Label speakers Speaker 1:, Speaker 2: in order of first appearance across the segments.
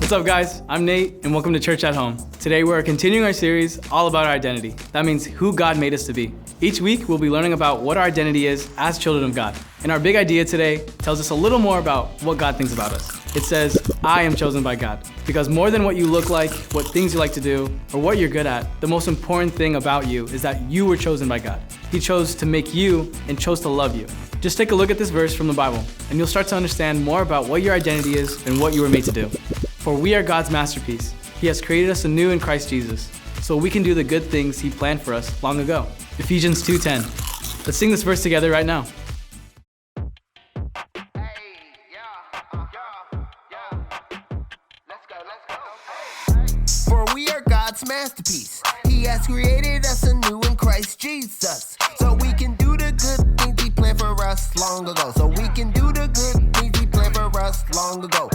Speaker 1: What's up, guys? I'm Nate, and welcome to Church at Home. Today, we're continuing our series all about our identity. That means who God made us to be. Each week, we'll be learning about what our identity is as children of God. And our big idea today tells us a little more about what God thinks about us. It says, I am chosen by God. Because more than what you look like, what things you like to do, or what you're good at, the most important thing about you is that you were chosen by God. He chose to make you and chose to love you. Just take a look at this verse from the Bible, and you'll start to understand more about what your identity is and what you were made to do. For we are God's masterpiece. He has created us anew in Christ Jesus, so we can do the good things He planned for us long ago. Ephesians 2:10. Let's sing this verse together right now.
Speaker 2: For we are God's masterpiece. He has created us anew in Christ Jesus, so we can do the good things He planned for us long ago. So we can do the good things He planned for us long ago.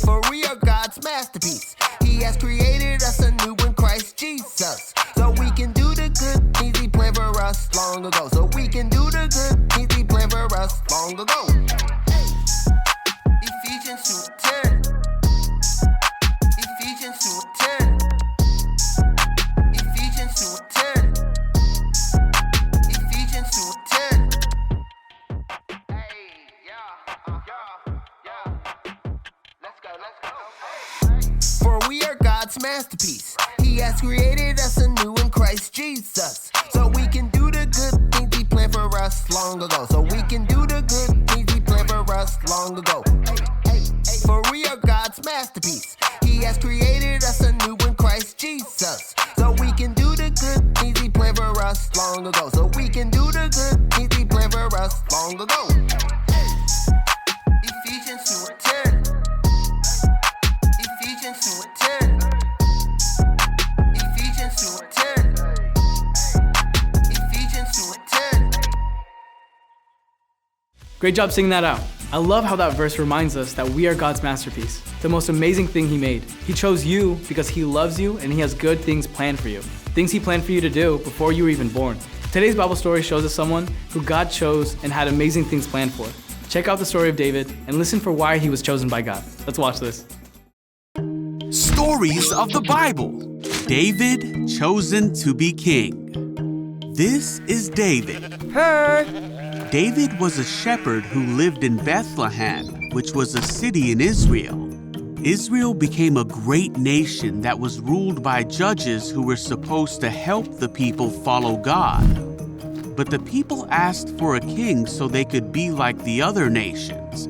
Speaker 2: For we are God's masterpiece. He has created us anew in Christ Jesus, so we can do the good things He planned for us long ago. So we can do the good things He planned for us long ago. Ephesians 2:10. Ephesians 2:10. Ephesians 2:10. Ephesians 2:10. Hey, yeah. Let's go. For we are God's masterpiece. He has created us anew in Christ Jesus, so we can do the good things He planned for us long ago. So we can do the good things He planned for us long ago. For we are God's masterpiece. He has created us anew in Christ Jesus, so we can do the good things He planned for us long ago. So we can do the good things He planned for us long ago. Ephesians 2:10. Ephesians 2:10. Ephesians 2:10. Ephesians 2:10.
Speaker 1: Great job singing that out. I love how that verse reminds us that we are God's masterpiece, the most amazing thing He made. He chose you because He loves you and He has good things planned for you, things He planned for you to do before you were even born. Today's Bible story shows us someone who God chose and had amazing things planned for. Check out the story of David and listen for why he was chosen by God. Let's watch this.
Speaker 3: Stories of the Bible. David chosen to be king. This is David.
Speaker 4: Hey!
Speaker 3: David was a shepherd who lived in Bethlehem, which was a city in Israel. Israel became a great nation that was ruled by judges who were supposed to help the people follow God. But the people asked for a king so they could be like the other nations.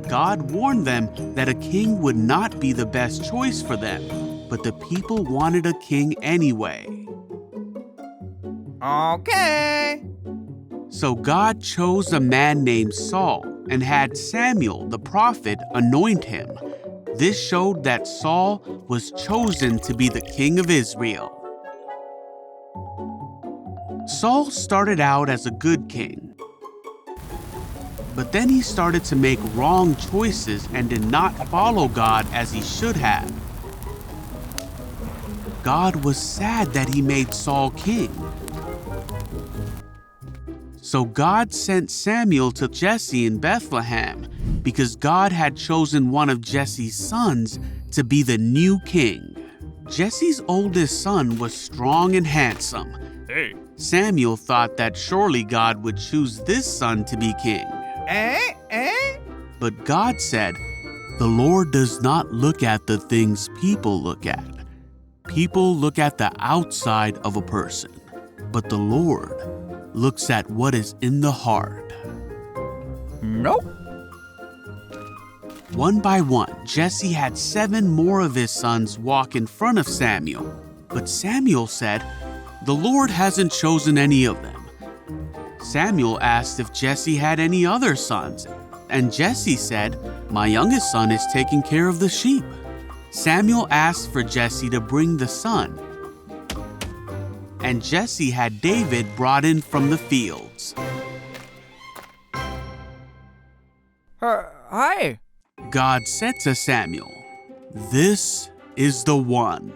Speaker 3: God warned them that a king would not be the best choice for them, but the people wanted a king anyway.
Speaker 4: Okay.
Speaker 3: So God chose a man named Saul and had Samuel the prophet anoint him. This showed that Saul was chosen to be the king of Israel. Saul started out as a good king, but then he started to make wrong choices and did not follow God as he should have. God was sad that He made Saul king. So God sent Samuel to Jesse in Bethlehem because God had chosen one of Jesse's sons to be the new king. Jesse's oldest son was strong and handsome. Samuel thought that surely God would choose this son to be king. But God said, "The Lord does not look at the things people look at. People look at the outside of a person, but the Lord looks at what is in the heart."
Speaker 4: Nope.
Speaker 3: One by one, Jesse had 7 more of his sons walk in front of Samuel. But Samuel said, "The Lord hasn't chosen any of them." Samuel asked if Jesse had any other sons, and Jesse said, "My youngest son is taking care of the sheep." Samuel asked for Jesse to bring the son, and Jesse had David brought in from the fields.
Speaker 4: Hi.
Speaker 3: God said to Samuel, "This is the one."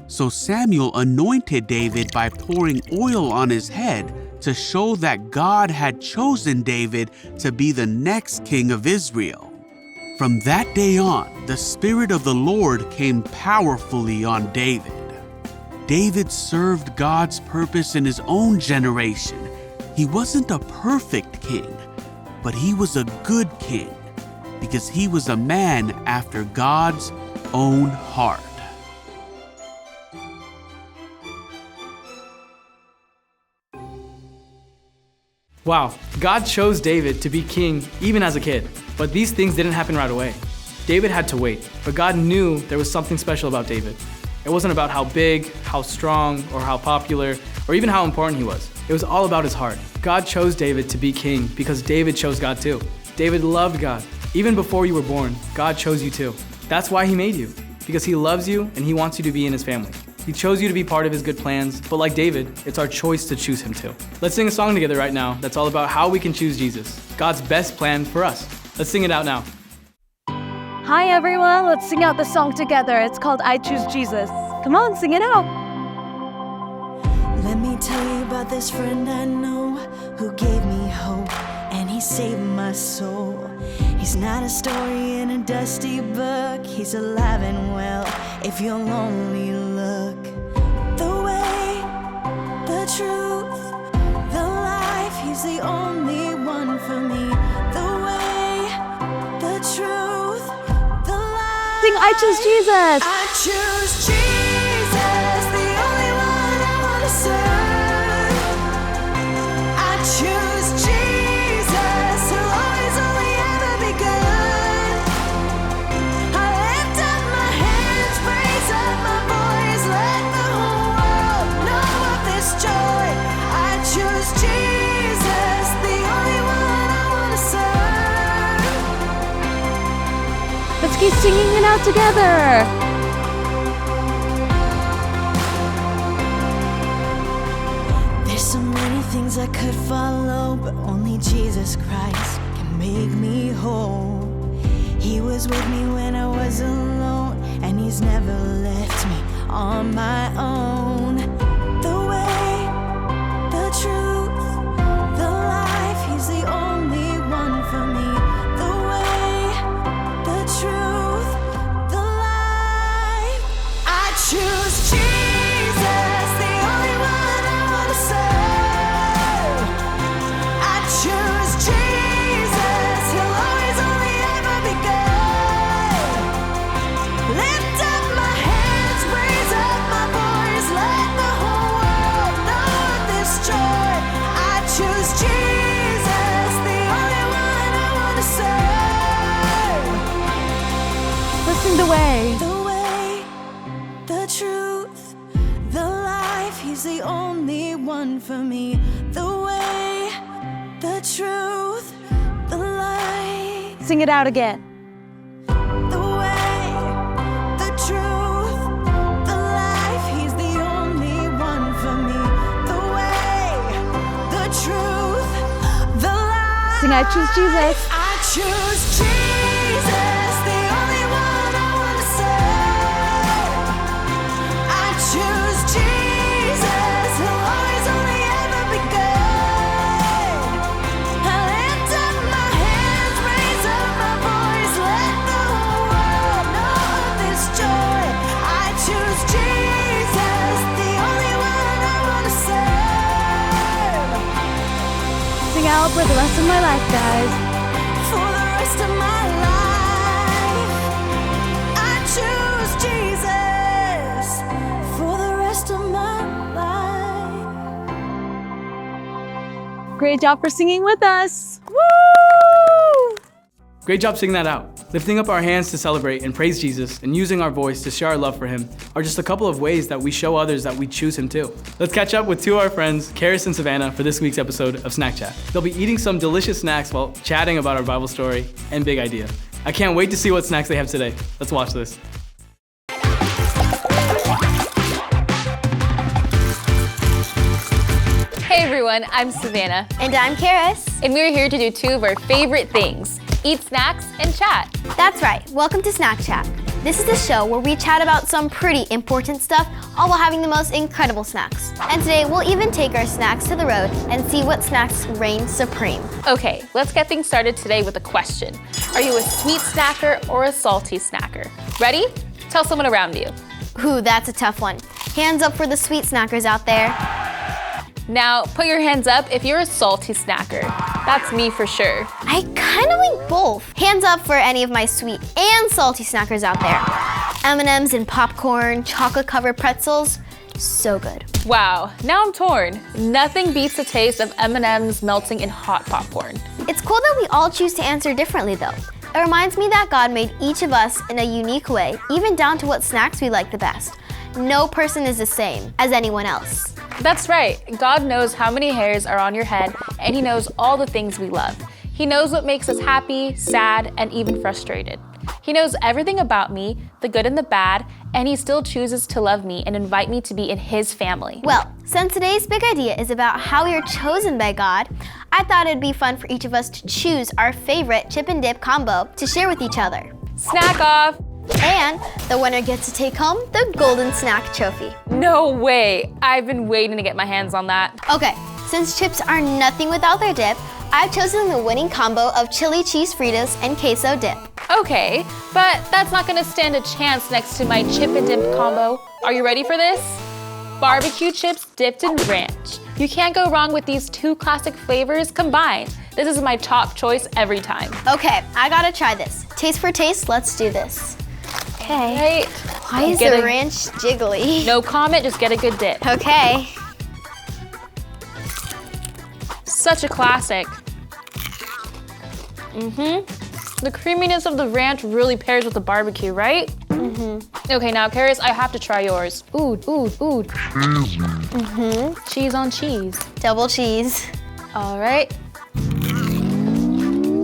Speaker 3: So Samuel anointed David by pouring oil on his head to show that God had chosen David to be the next king of Israel. From that day on, the Spirit of the Lord came powerfully on David. David served God's purpose in his own generation. He wasn't a perfect king, but he was a good king because he was a man after God's own heart.
Speaker 1: Wow, God chose David to be king even as a kid, but these things didn't happen right away. David had to wait, but God knew there was something special about David. It wasn't about how big, how strong, or how popular, or even how important he was. It was all about his heart. God chose David to be king because David chose God too. David loved God. Even before you were born, God chose you too. That's why he made you, because he loves you and he wants you to be in his family. He chose you to be part of his good plans, but like David, it's our choice to choose him too. Let's sing a song together right now that's all about how we can choose Jesus, God's best plan for us. Let's sing it out now.
Speaker 5: Hi everyone, let's sing out the song together. It's called I Choose Jesus. Come on, sing it out.
Speaker 6: Let me tell you about this friend I know who gave me hope and he saved my soul. He's not a story in a dusty book, he's alive and well if you'll only look. The way, the truth, the life, he's the only one for me. The way, the truth, the life.
Speaker 5: Sing I Choose Jesus.
Speaker 6: I choose Jesus, the only one I want to serve. I choose Jesus, who'll always only ever be good. I lift up my hands, praise up my voice, let the whole world know of this joy. I choose Jesus, the only one I want to serve.
Speaker 5: Let's keep singing it out together.
Speaker 6: There's so many things I could follow, but only Jesus Christ can make me whole. He was with me when I was alone, and he's never left me on my own. The way, the truth, the life, he's the only one for me. The way, the truth, the life. I choose Jesus, the only one I want to serve. I choose Jesus, he'll always only ever be good. Lift up my hands, raise up my voice, let the whole world know of this joy. I choose Jesus, the only one I want to serve.
Speaker 5: Let's sing the way.
Speaker 6: The way, the truth, the life, he's the only one for me. The way, the truth, the life.
Speaker 5: Sing it out again.
Speaker 6: The way, the truth, the life, he's the only one for me. The way, the truth, the life.
Speaker 5: Sing I Choose Jesus.
Speaker 6: I choose Jesus, the only one I want to serve. I choose Jesus, he'll always only ever be good. I lift up my hands, raise up my voice, let the whole world know of this joy. I choose Jesus, the only one I want to serve.
Speaker 5: Sing out for the rest of my life, guys.
Speaker 6: For the rest of my life, I choose Jesus. For the rest of my life.
Speaker 5: Great job for singing with us. Woo!
Speaker 1: Great job singing that out. Lifting up our hands to celebrate and praise Jesus and using our voice to share our love for him are just a couple of ways that we show others that we choose him too. Let's catch up with two of our friends, Karis and Savannah, for this week's episode of Snack Chat. They'll be eating some delicious snacks while chatting about our Bible story and big idea. I can't wait to see what snacks they have today. Let's watch this.
Speaker 7: Hey everyone, I'm Savannah.
Speaker 8: And I'm Karis.
Speaker 7: And we're here to do two of our favorite things, eat snacks and chat.
Speaker 8: That's right. Welcome to Snack Chat. This is the show where we chat about some pretty important stuff, all while having the most incredible snacks. And today we'll even take our snacks to the road and see what snacks reign supreme.
Speaker 7: Okay, let's get things started today with a question. Are you a sweet snacker or a salty snacker? Ready? Tell someone around you.
Speaker 8: Ooh, that's a tough one. Hands up for the sweet snackers out there.
Speaker 7: Now, put your hands up if you're a salty snacker. That's me for sure.
Speaker 8: I kind of like both. Hands up for any of my sweet and salty snackers out there. M&Ms and popcorn, chocolate-covered pretzels, so good.
Speaker 7: Wow, now I'm torn. Nothing beats the taste of M&Ms melting in hot popcorn.
Speaker 8: It's cool that we all choose to answer differently though. It reminds me that God made each of us in a unique way, even down to what snacks we like the best. No person is the same as anyone else.
Speaker 7: That's right. God knows how many hairs are on your head, and He knows all the things we love. He knows what makes us happy, sad, and even frustrated. He knows everything about me, the good and the bad, and He still chooses to love me and invite me to be in His family.
Speaker 8: Well, since today's big idea is about how we are chosen by God, I thought it'd be fun for each of us to choose our favorite chip and dip combo to share with each other.
Speaker 7: Snack off!
Speaker 8: And the winner gets to take home the Golden Snack Trophy.
Speaker 7: No way! I've been waiting to get my hands on that.
Speaker 8: Okay, since chips are nothing without their dip, I've chosen the winning combo of chili cheese Fritos and queso dip.
Speaker 7: Okay, but that's not gonna stand a chance next to my chip and dip combo. Are you ready for this? Barbecue chips dipped in ranch. You can't go wrong with these two classic flavors combined. This is my top choice every time.
Speaker 8: Okay, I gotta try this. Taste for taste, let's do this. Okay.
Speaker 7: Right.
Speaker 8: Why is the ranch jiggly?
Speaker 7: No comment, just get a good dip.
Speaker 8: Okay.
Speaker 7: Such a classic. The creaminess of the ranch really pairs with the barbecue, right? Okay, now Karis, I have to try yours. Ooh. Cheese on cheese.
Speaker 8: Double cheese.
Speaker 7: All right.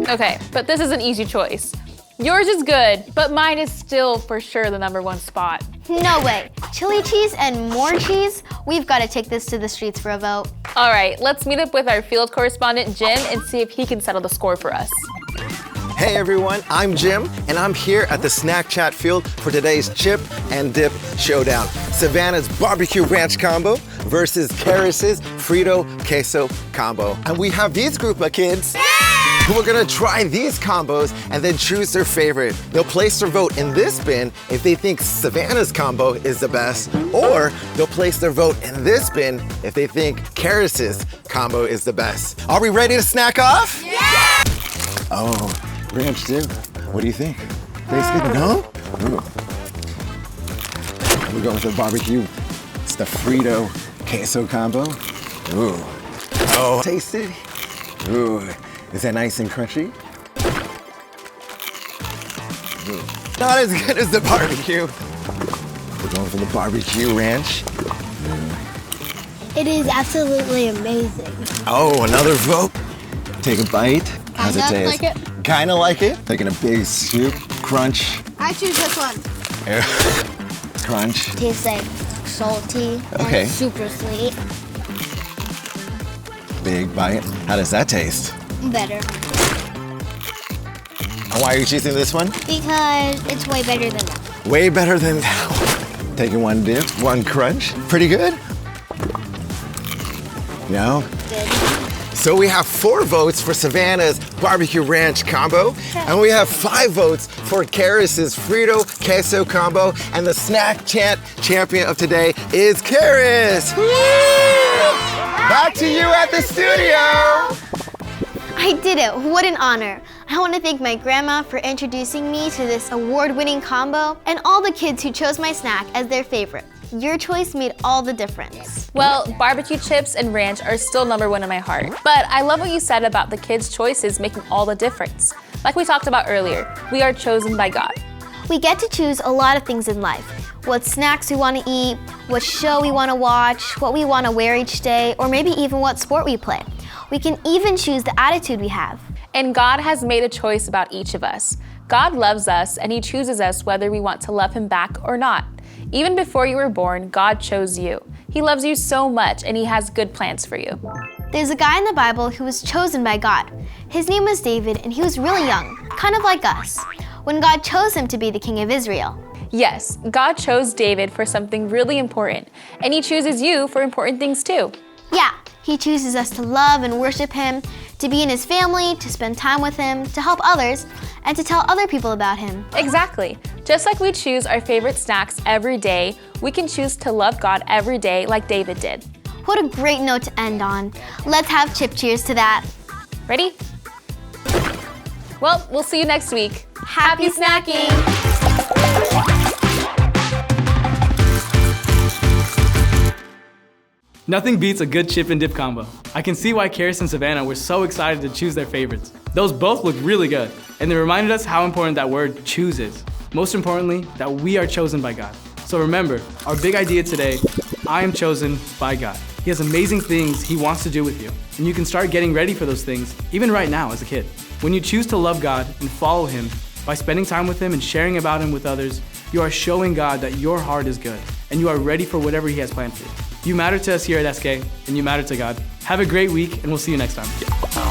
Speaker 7: Okay, but this is an easy choice. Yours is good, but mine is still for sure the #1 spot.
Speaker 8: No way. Chili cheese and more cheese? We've got to take this to the streets for a vote.
Speaker 7: All right, let's meet up with our field correspondent, Jim, and see if he can settle the score for us.
Speaker 9: Hey everyone, I'm Jim, and I'm here at the Snack Chat field for today's chip and dip showdown. Savannah's barbecue ranch combo versus Karis's Frito queso combo. And we have these group of kids who are gonna try these combos and then choose their favorite. They'll place their vote in this bin if they think Savannah's combo is the best, or they'll place their vote in this bin if they think Karis's combo is the best. Are we ready to snack off? Yeah! Oh, ranch dip. What do you think? Tastes good? No? Ooh. We go with the barbecue. It's the Frito queso combo. Ooh. Oh, taste it. Ooh. Is that nice and crunchy? Ooh. Not as good as the barbecue. We're going for the barbecue ranch.
Speaker 10: It is absolutely amazing.
Speaker 9: Oh, another vote. Take a bite. How's it
Speaker 10: Kinda
Speaker 9: taste?
Speaker 10: like it.
Speaker 9: Kinda like it? Taking a big scoop. Crunch.
Speaker 10: I choose this one.
Speaker 9: Crunch.
Speaker 10: Tastes like salty
Speaker 9: Okay.
Speaker 10: and super sweet.
Speaker 9: Big bite. How does that taste?
Speaker 10: Better.
Speaker 9: And why are you choosing this one?
Speaker 10: Because it's way better than that.
Speaker 9: Way better than that one. Taking one dip, one crunch. Pretty good? No?
Speaker 10: Good.
Speaker 9: So we have 4 votes for Savannah's barbecue ranch combo, and we have 5 votes for Karis's Frito queso combo, and the snack chat champion of today is Karis. Woo! Back to you at the studio.
Speaker 8: I did it. What an honor. I want to thank my grandma for introducing me to this award-winning combo and all the kids who chose my snack as their favorite. Your choice made all the difference.
Speaker 7: Well, barbecue chips and ranch are still #1 in my heart. But I love what you said about the kids' choices making all the difference. Like we talked about earlier, we are chosen by God.
Speaker 8: We get to choose a lot of things in life. What snacks we want to eat, what show we want to watch, what we want to wear each day, or maybe even what sport we play. We can even choose the attitude we have.
Speaker 7: And God has made a choice about each of us. God loves us, and He chooses us whether we want to love Him back or not. Even before you were born, God chose you. He loves you so much, and He has good plans for you.
Speaker 8: There's a guy in the Bible who was chosen by God. His name was David, and he was really young, kind of like us, when God chose him to be the king of Israel.
Speaker 7: Yes, God chose David for something really important, and He chooses you for important things too.
Speaker 8: Yeah, He chooses us to love and worship Him, to be in His family, to spend time with Him, to help others, and to tell other people about Him.
Speaker 7: Exactly. Just like we choose our favorite snacks every day, we can choose to love God every day like David did.
Speaker 8: What a great note to end on. Let's have chip cheers to that.
Speaker 7: Ready? Well, we'll see you next week. Happy snacking!
Speaker 1: Nothing beats a good chip and dip combo. I can see why Karis and Savannah were so excited to choose their favorites. Those both looked really good, and they reminded us how important that word choose is. Most importantly, that we are chosen by God. So remember, our big idea today, I am chosen by God. He has amazing things He wants to do with you, and you can start getting ready for those things, even right now as a kid. When you choose to love God and follow Him by spending time with Him and sharing about Him with others, you are showing God that your heart is good, and you are ready for whatever He has planned for you. You matter to us here at SK, and you matter to God. Have a great week, and we'll see you next time.